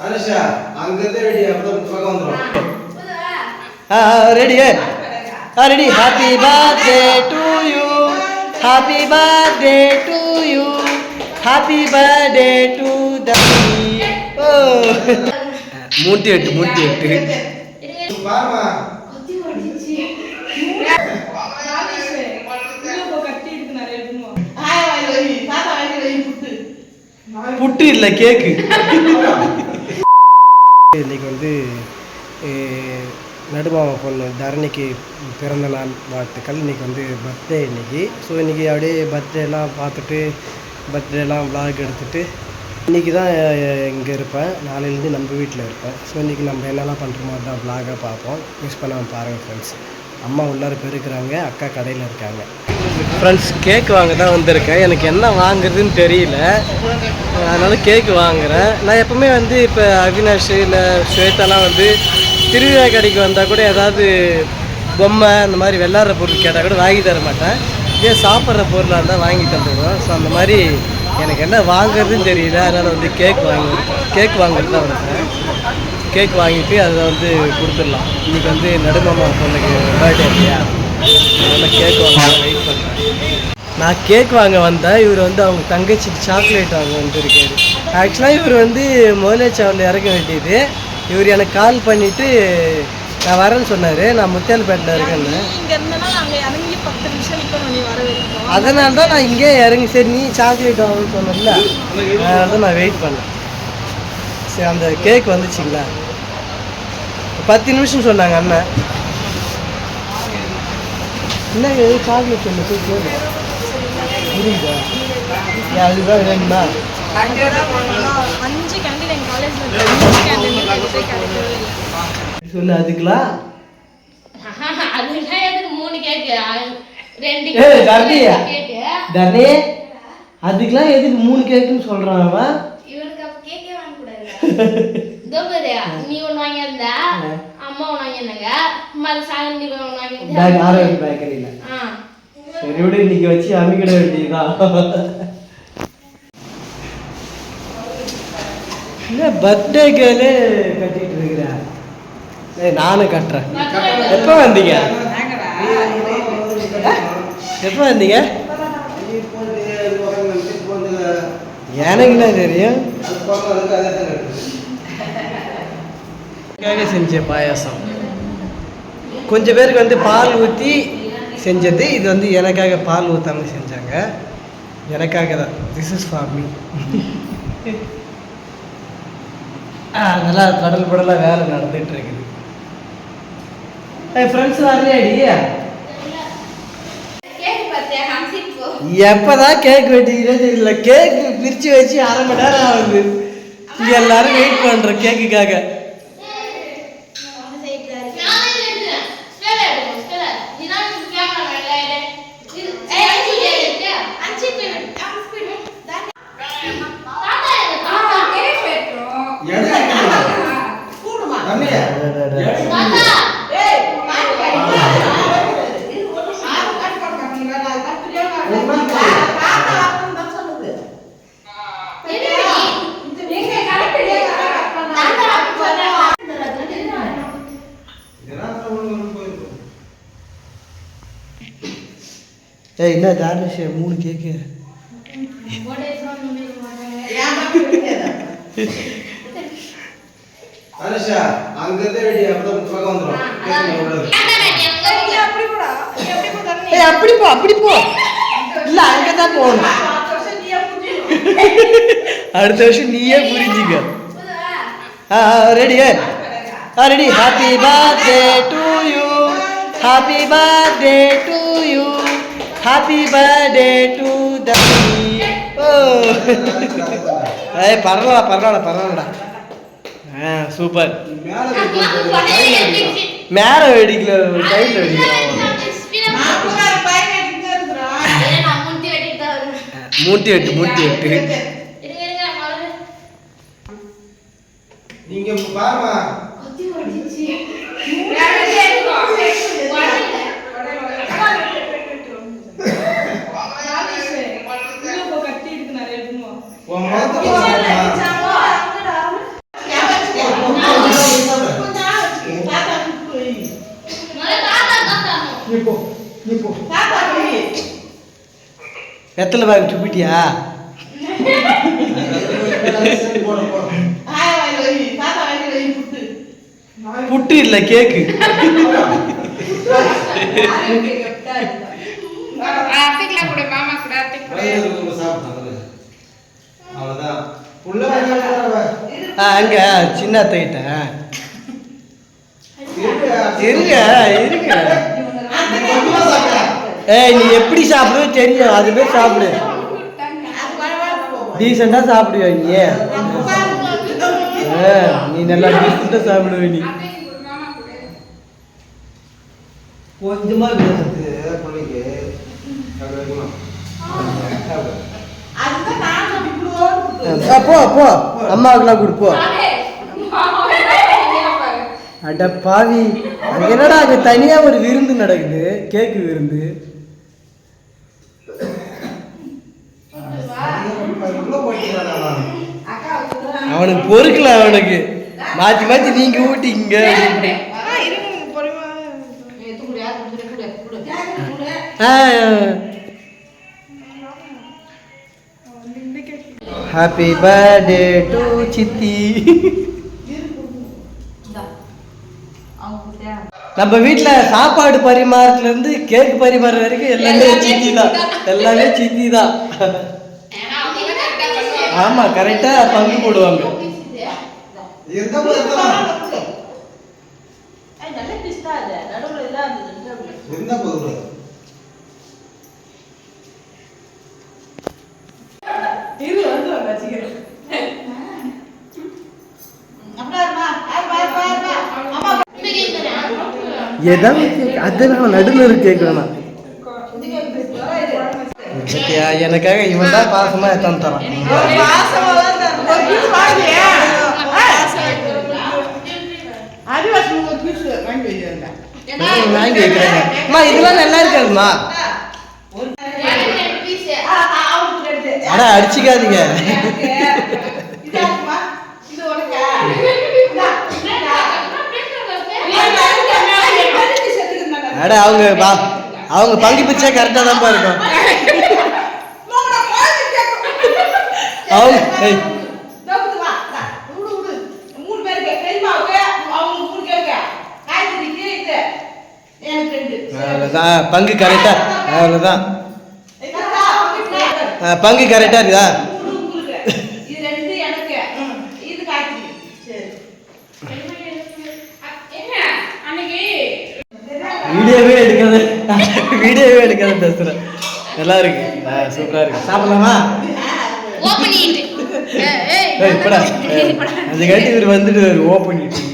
அனுஷா அங்கிருந்து ரெடி அப்புறம் பக்கம் வந்துரும். Ready ready. Happy birthday to you, happy birthday to you, happy birthday to தம்பி. ஓ மூட்டி எட்டு பாருமா புட்டு இல்லை கேக்கு. இன்னைக்கு வந்து நடுமாமா பொண்ணு தரணிக்கு பிறந்த நாள் வாழ்த்துக்கள். இன்றைக்கி வந்து பர்த்டே இன்னைக்கு. ஸோ இன்றைக்கி அப்படியே பர்த்டேலாம் பார்த்துட்டு பர்த்டேலாம் விளாக் எடுத்துகிட்டு இன்றைக்கி தான் இங்கே இருப்பேன். நாளையிலேருந்து நம்ம வீட்டில் இருப்பேன். ஸோ இன்றைக்கி நம்ம என்னெல்லாம் பண்ணுறோமோ தான் விளாகாக பார்ப்போம். மிஸ் பண்ணாமல் பாருங்கள் ஃப்ரெண்ட்ஸ். அம்மா உள்ளார போயிருக்கிறாங்க, அக்கா கடையில் இருக்காங்க. ஃப்ரெண்ட்ஸ் கேக் வாங்க தான் வந்திருக்கேன். எனக்கு என்ன வாங்குறதுன்னு தெரியல, அதனால் கேக்கு வாங்குகிறேன். நான் எப்போவுமே வந்து இப்போ அவினாஷ் இல்லை ஸ்வேதாலாம் வந்து திருவிழா கடைக்கு வந்தால் கூட ஏதாவது பொம்மை அந்த மாதிரி விளாட்ற பொருள் கேட்டால் கூட வாங்கி தர மாட்டேன். இதே சாப்பிட்ற பொருளாக இருந்தால் வாங்கி தந்துடுவேன். ஸோ அந்த மாதிரி எனக்கு என்ன வாங்குறதுன்னு தெரியல, அதனால் வந்து கேக் வாங்குறது தான் வந்தேன். கேக் வாங்கிட்டு அதை வந்து கொடுத்துடலாம். இன்றைக்கி வந்து நடுமாமா பொண்ணுக்கு பர்த்டே இல்லையா, அதனால் கேக் வாங்க வெயிட் பண்ணுறேன். நான் கேக் வாங்க வந்தேன். இவர் வந்து அவங்க தங்கச்சிக்கு சாக்லேட் வாங்க வந்துருக்காரு. ஆக்சுவலாக இவர் வந்து முதலேச்சாவில் இறக்க வேண்டியது. இவர் எனக்கு கால் பண்ணிவிட்டு நான் வரேன்னு சொன்னார். நான் முத்தியால்பேட்டில் இருக்கேன்னு. அதனால தான் நான் இங்கே இறங்கி சரி நீ சாக்லேட் வாங்கன்னு சொன்னல, அதனால தான் நான் வெயிட் பண்ணேன். சரி அந்த கேக் வந்துச்சுங்களா, 10 நிமிஷம் சொன்னாங்க அண்ணன். என்ன சாக்லேட் சொன்ன கேட்கு புரியுதா? அதுதான் வேணுமா? சொல்லு அதுக்கெல்லாம் தர்ணி அதுக்கெல்லாம் எதுக்கு 3 கேக்குன்னு சொல்றான் அவன். நீ ஒண்ணு வாங்கியிருந்தா அம்மா ஒண்ணு வாங்கியிருந்தாங்க, பேக்கரியில. சரி விட இன்னைக்கு வச்சு அமைக்கிட வேண்டியதுதான். இல்லை பர்த்டே கேர்ளே கட்டிட்டு இருக்கிறேன். நானும் கட்டுறேன். எப்போ வந்தீங்க? எப்போ வந்தீங்க? எனக்கு என்ன தெரியும். செஞ்ச பாயாசம் கொஞ்சம் பேருக்கு வந்து பால் ஊற்றி செஞ்சது. இது வந்து எனக்காக பால் ஊற்றாமல் செஞ்சாங்க. எனக்காக தான். This is for me. நல்லா கடல் படலாம் வேலை நடந்துட்டு இருக்குது. ஃப்ரெண்ட்ஸ் வரலையாடி? எப்போதான் கேக் வெட்டிக்கிறே தெரியல. கேக் பிரித்து வச்சு 1/2 மணி நேரம் ஆகுது. இங்கே எல்லாரும் வெயிட் பண்ணுறோம் கேக்குக்காக. என்ன தானிஷ் 3 கேக்கு அனுஷா அங்கிருந்து ரெடி அப்புறம் பக்கம் வந்துரும். அப்படி போ இல்ல அங்கதான் போகணும். அடுத்த வருஷம் நீயே புரிஞ்சுக்க. Ready ready. Happy birthday to you, happy birthday to you, happy birthday to தம்பி. ஓ பரவாயில்லடா. சூப்பர். மேலே வெடிக்கல, சைடில் வெடிக்கலாம். மூட்டி எட்டு நீங்க பாருமா. நீ போ. வெத்தலை பாக்கு துப்பிட்டியா? புட்டு இல்ல கேக்கு. அத்தைக்கெல்லாம் கூட மாமா கூட அத்தை கூட அவ்வளவுதான் உள்ள வாங்க. அங்க சின்ன அத்தைகிட்ட இருங்க இருங்க. ஏய், நீ எப்படி சாப்பிடுவே தெரியும், அதுவே சாப்பிடு. டீசெண்டா சாப்பிடுவ நீ. நீ நல்லா டீசெண்டா சாப்பிடுவ நீ. கொஞ்சமா பேசுறது பிள்ளைக்கு அப்படி வைக்கணும். போ போ, அம்மாவுக்குலாம் கொடு போ. அட பாவி, அங்க என்னடா அங்க தனியா ஒரு விருந்து நடக்குது, கேக்கு விருந்து. அவனுக்கு பொறுக்கல, அவனுக்கு மாத்தி மாத்தி நீங்க ஊட்டிங்க. ஹாப்பி பர்த்டே டு சித்தி. நம்ம வீட்டுல சாப்பாடு பரிமாறத்துல இருந்து கேக் பரிமாற வரைக்கும் எல்லாமே சித்தி தான், எல்லாமே சித்தி தான். ஆமா, கரெக்டா பங்கு போடுவாங்க. ஏதாவது அதெல்லாம் நடுநர் கேட்கணும். எனக்காக இவன் தான் பாசமா எத்தான் தரான். வாங்கி வைக்கிறாங்க. அம்மா, இதெல்லாம் நல்லா இருக்காதுமா. ஆனா அடிச்சுக்காதீங்க. அட அவங்க பங்கு பிச்சா கரெக்டா தான் இருக்கும். அவங்க அவ்வளவுதான், பங்கு கரெக்டா. அவ்வளவுதான், பங்கு கரெக்டா இருக்குதா? வீடியோவே எடுக்காத பேசுறேன். நல்லா இருக்கு, சூப்பரா இருக்கு. சாப்பிடலாமா? அதுக்காட்டி இவர் வந்துட்டு ஓப்பன் பண்ணிட்டு